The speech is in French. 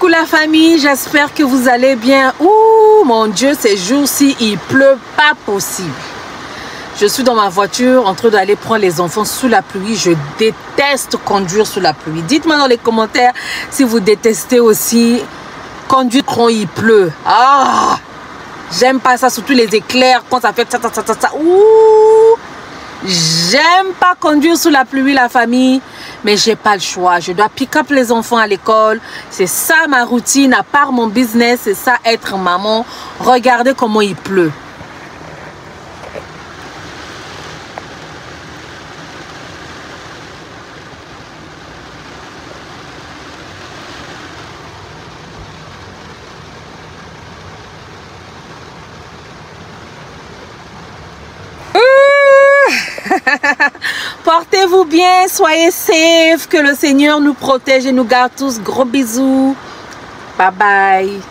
Coucou la famille, j'espère que vous allez bien. Ouh, mon Dieu, ces jours-ci, il pleut pas possible. Je suis dans ma voiture en train d'aller prendre les enfants sous la pluie. Je déteste conduire sous la pluie. Dites-moi dans les commentaires si vous détestez aussi conduire quand il pleut. Ah, j'aime pas ça, surtout les éclairs quand ça fait ça. Ouh, j'aime pas conduire sous la pluie la famille. Mais j'ai pas le choix, je dois pick up les enfants à l'école. C'est ça ma routine, à part mon business, c'est ça être maman. Regardez comment il pleut. Portez-vous bien, soyez safe, que le Seigneur nous protège et nous garde tous. Gros bisous. Bye bye.